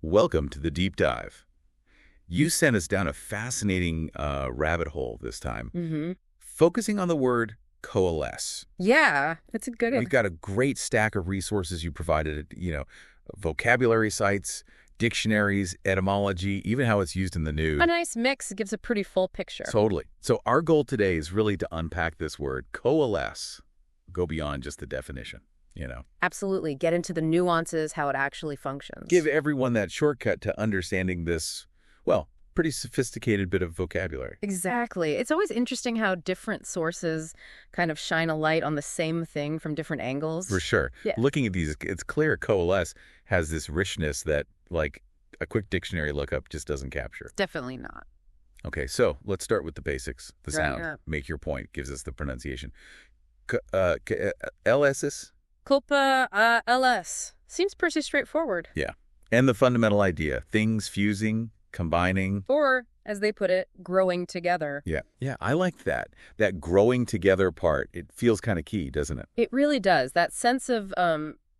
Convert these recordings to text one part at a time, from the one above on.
welcome to the deep dive. You sent us down a fascinating rabbit hole this time, focusing on the word coalesce. Yeah, it's a good one. We've got a great stack of resources you provided, vocabulary sites, dictionaries, etymology, even how it's used in the news. A nice mix. It gives a pretty full picture. Totally. So our goal today is really to unpack this word, coalesce, go beyond just the definition, Absolutely. Get into the nuances, how it actually functions. Give everyone that shortcut to understanding this, pretty sophisticated bit of vocabulary. Exactly. It's always interesting how different sources kind of shine a light on the same thing from different angles. For sure. Yeah. Looking at these, it's clear coalesce has this richness that, like, a quick dictionary lookup just doesn't capture. Definitely not. Okay, so let's start with the basics. The sound. Yeah. Make your point. Gives us the pronunciation. LS's? Culpa LS. Seems pretty straightforward. Yeah. And the fundamental idea, things fusing, combining. Or, as they put it, growing together. Yeah. Yeah, I like that. That growing together part, it feels kind of key, doesn't it? It really does. That sense of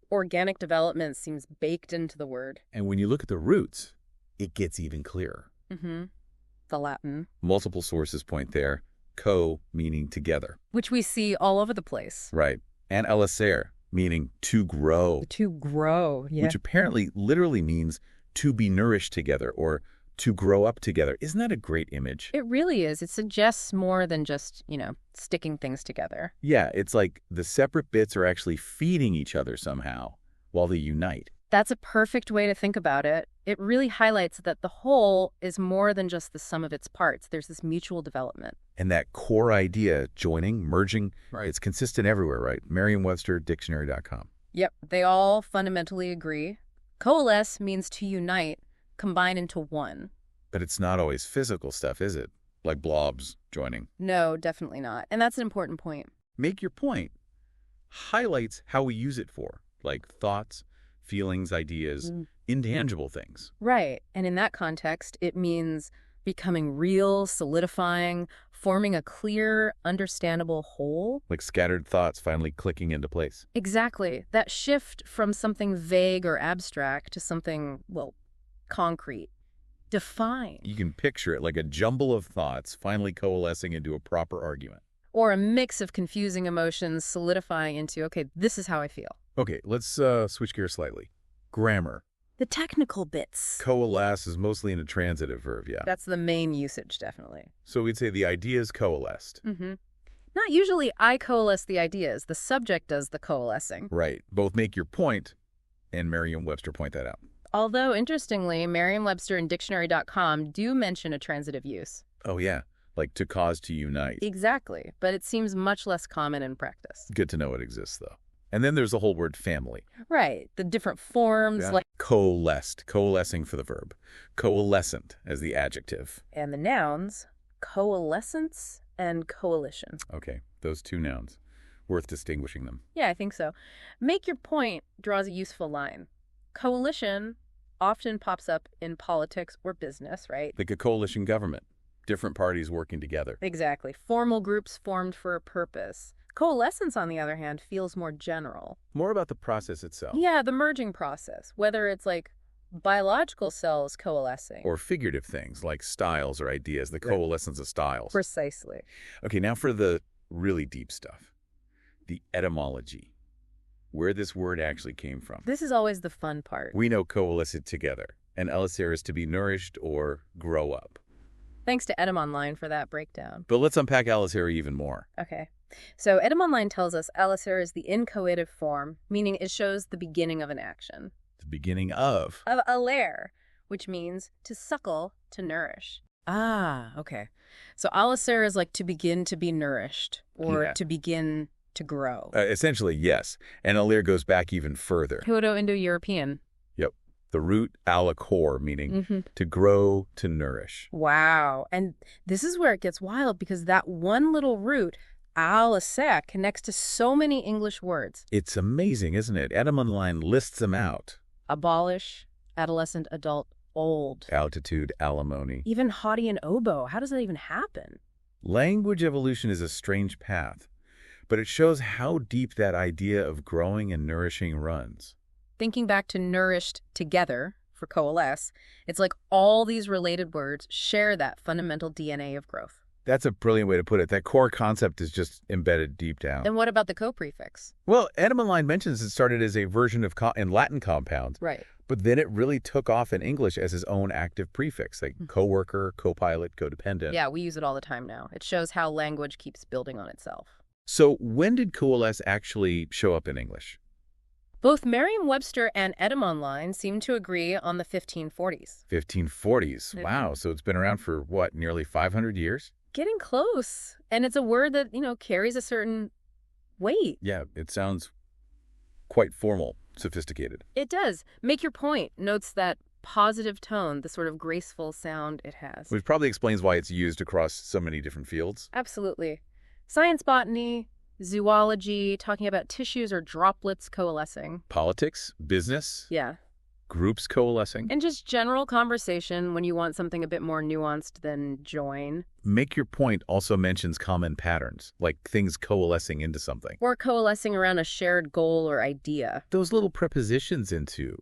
organic development seems baked into the word. And when you look at the roots, it gets even clearer. The Latin. Multiple sources point there. Co, meaning together. Which we see all over the place. Right. And alescere, meaning to grow. To grow, yeah. Which apparently literally means to be nourished together or to grow up together. Isn't that a great image? It really is. It suggests more than just, sticking things together. Yeah, it's like the separate bits are actually feeding each other somehow while they unite. That's a perfect way to think about it. It really highlights that the whole is more than just the sum of its parts. There's this mutual development. And that core idea, joining, merging, it's consistent everywhere, right? Merriam-Webster Dictionary.com. Yep, they all fundamentally agree. Coalesce means to unite, combine into one. But it's not always physical stuff, is it? Like blobs joining. No, definitely not. And that's an important point. Make your point highlights how we use it for, like thoughts, feelings, ideas, intangible things. Right. And in that context, it means becoming real, solidifying, forming a clear, understandable whole. Like scattered thoughts finally clicking into place. Exactly. That shift from something vague or abstract to something, concrete. Defined. You can picture it like a jumble of thoughts finally coalescing into a proper argument. Or a mix of confusing emotions solidifying into, okay, this is how I feel. Okay, let's switch gears slightly. Grammar. The technical bits. Coalesce is mostly an intransitive verb, yeah. That's the main usage, definitely. So we'd say the ideas coalesced. Not usually I coalesce the ideas. The subject does the coalescing. Right. Both make your point, and Merriam-Webster point that out. Although, interestingly, Merriam-Webster and Dictionary.com do mention a transitive use. Oh, yeah. Like to cause to unite. Exactly. But it seems much less common in practice. Good to know it exists, though. And then there's the whole word family. Right. The different forms like... Coalesced. Coalescing for the verb. Coalescent as the adjective. And the nouns, coalescence and coalition. Okay. Those two nouns. Worth distinguishing them. Yeah, I think so. Make your point draws a useful line. Coalition often pops up in politics or business, right? Like a coalition government. Different parties working together. Exactly. Formal groups formed for a purpose. Coalescence, on the other hand, feels more general. More about the process itself. Yeah, the merging process. Whether it's like biological cells coalescing. Or figurative things like styles or ideas, the coalescence of styles. Precisely. Okay, now for the really deep stuff. The etymology. Where this word actually came from. This is always the fun part. We know coalesced together, and alescere is to be nourished or grow up. Thanks to Etym Online for that breakdown. But let's unpack alescere even more. Okay. So Etym Online tells us alescere is the inchoative form, meaning it shows the beginning of an action. The beginning of alere, which means to suckle, to nourish. Ah, okay. So alescere is like to begin to be nourished, or to begin to grow. Essentially, yes. And alere goes back even further. Proto-Indo-European. Yep. The root alakor, meaning to grow, to nourish. Wow. And this is where it gets wild, because that one little root, alescere, connects to so many English words. It's amazing, isn't it? Etym Online lists them out. Abolish, adolescent, adult, old. Altitude, alimony. Even haughty and oboe. How does that even happen? Language evolution is a strange path, but it shows how deep that idea of growing and nourishing runs. Thinking back to nourished together for coalesce, it's like all these related words share that fundamental DNA of growth. That's a brilliant way to put it. That core concept is just embedded deep down. And what about the co-prefix? Well, Edelman mentions it started as a version of in Latin compounds. Right. But then it really took off in English as his own active prefix, like coworker, co-pilot, codependent. Yeah, we use it all the time now. It shows how language keeps building on itself. So when did coalesce actually show up in English? Both Merriam-Webster and Edelman seem to agree on the 1540s. 1540s. Wow. So it's been around for, what, nearly 500 years? Getting close. And it's a word that, carries a certain weight. Yeah, it sounds quite formal, sophisticated. It does. Make your point notes that positive tone, the sort of graceful sound it has. Which probably explains why it's used across so many different fields. Absolutely. Science botany, zoology, talking about tissues or droplets coalescing. Politics, business. Yeah. Groups coalescing. And just general conversation when you want something a bit more nuanced than join. Make your point also mentions common patterns, like things coalescing into something. Or coalescing around a shared goal or idea. Those little prepositions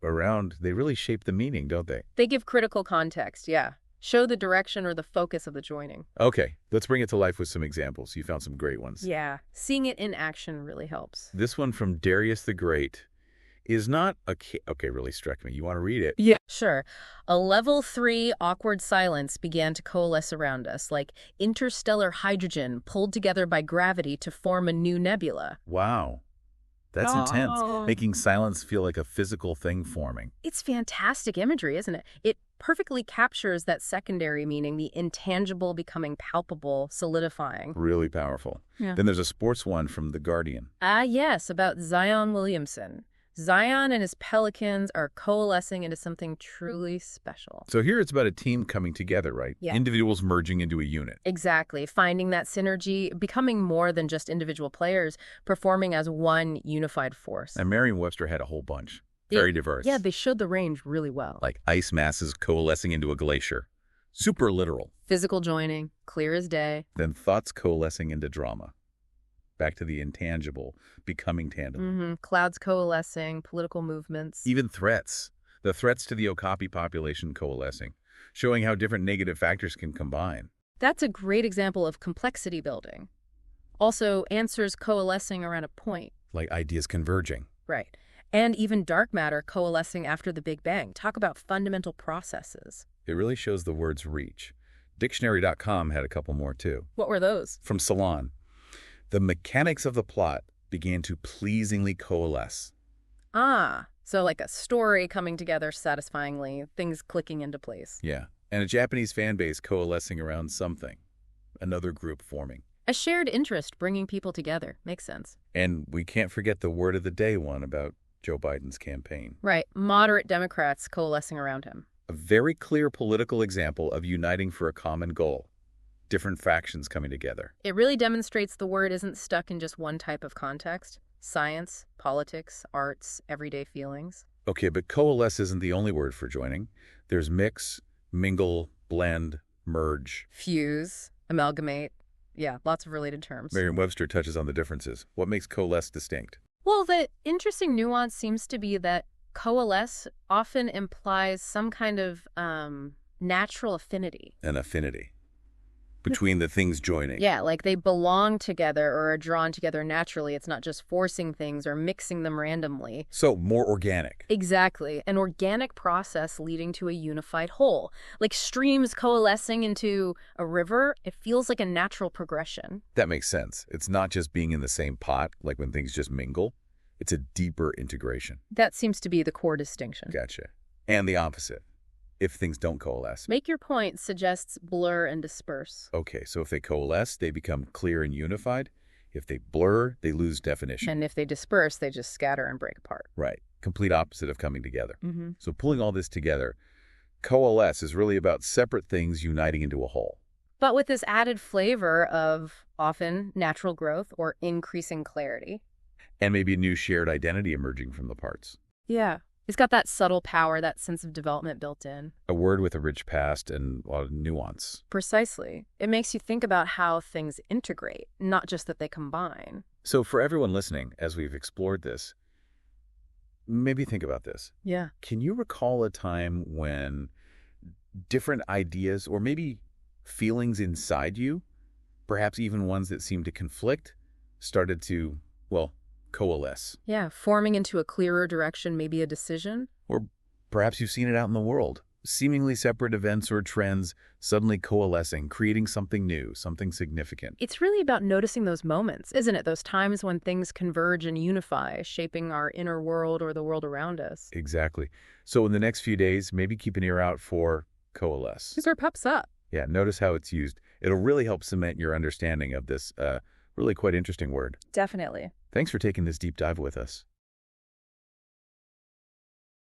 around, they really shape the meaning, don't they? They give critical context, yeah. Show the direction or the focus of the joining. Okay, let's bring it to life with some examples. You found some great ones. Yeah, seeing it in action really helps. This one from Darius the Great is not really struck me. You want to read it? Yeah. Sure. A level 3 awkward silence began to coalesce around us, like interstellar hydrogen pulled together by gravity to form a new nebula. Wow. That's intense, making silence feel like a physical thing forming. It's fantastic imagery, isn't it? It perfectly captures that secondary meaning, the intangible becoming palpable, solidifying. Really powerful. Yeah. Then there's a sports one from The Guardian. Yes, about Zion Williamson. Zion and his Pelicans are coalescing into something truly special. So here it's about a team coming together, right? Yeah. Individuals merging into a unit. Exactly. Finding that synergy, becoming more than just individual players, performing as one unified force. And Merriam-Webster had a whole bunch. Very diverse. Yeah, they showed the range really well. Like ice masses coalescing into a glacier. Super literal. Physical joining, clear as day. Then thoughts coalescing into drama. Back to the intangible, becoming tangible. Clouds coalescing, political movements. Even threats. The threats to the Okapi population coalescing, showing how different negative factors can combine. That's a great example of complexity building. Also, answers coalescing around a point. Like ideas converging. Right. And even dark matter coalescing after the Big Bang. Talk about fundamental processes. It really shows the word's reach. Dictionary.com had a couple more too. What were those? From Salon. The mechanics of the plot began to pleasingly coalesce. So like a story coming together satisfyingly, things clicking into place. Yeah, and a Japanese fan base coalescing around something. Another group forming. A shared interest bringing people together. Makes sense. And we can't forget the word of the day one about Joe Biden's campaign. Right. Moderate Democrats coalescing around him. A very clear political example of uniting for a common goal. Different factions coming together. It really demonstrates the word isn't stuck in just one type of context. Science, politics, arts, everyday feelings. Okay, but coalesce isn't the only word for joining. There's mix, mingle, blend, merge. Fuse, amalgamate. Yeah, lots of related terms. Merriam-Webster touches on the differences. What makes coalesce distinct? Well, the interesting nuance seems to be that coalesce often implies some kind of natural affinity. An affinity. Between the things joining. Yeah, like they belong together or are drawn together naturally. It's not just forcing things or mixing them randomly. So more organic. Exactly. An organic process leading to a unified whole. Like streams coalescing into a river, it feels like a natural progression. That makes sense. It's not just being in the same pot, like when things just mingle. It's a deeper integration. That seems to be the core distinction. Gotcha. And the opposite. If things don't coalesce. Make your point suggests blur and disperse. Okay, so if they coalesce, they become clear and unified. If they blur, they lose definition. And if they disperse, they just scatter and break apart. Right. Complete opposite of coming together. So pulling all this together, coalesce is really about separate things uniting into a whole. But with this added flavor of often natural growth or increasing clarity. And maybe a new shared identity emerging from the parts. Yeah. It's got that subtle power, that sense of development built in. A word with a rich past and a lot of nuance. Precisely. It makes you think about how things integrate, not just that they combine. So for everyone listening, as we've explored this, maybe think about this. Yeah. Can you recall a time when different ideas or maybe feelings inside you, perhaps even ones that seemed to conflict, started to, well, coalesce? Yeah, forming into a clearer direction, maybe a decision. Or perhaps you've seen it out in the world. Seemingly separate events or trends suddenly coalescing, creating something new, something significant. It's really about noticing those moments, isn't it? Those times when things converge and unify, shaping our inner world or the world around us. Exactly. So in the next few days, maybe keep an ear out for coalesce. These are pops up. Yeah, notice how it's used. It'll really help cement your understanding of this really quite interesting word. Definitely. Thanks for taking this deep dive with us.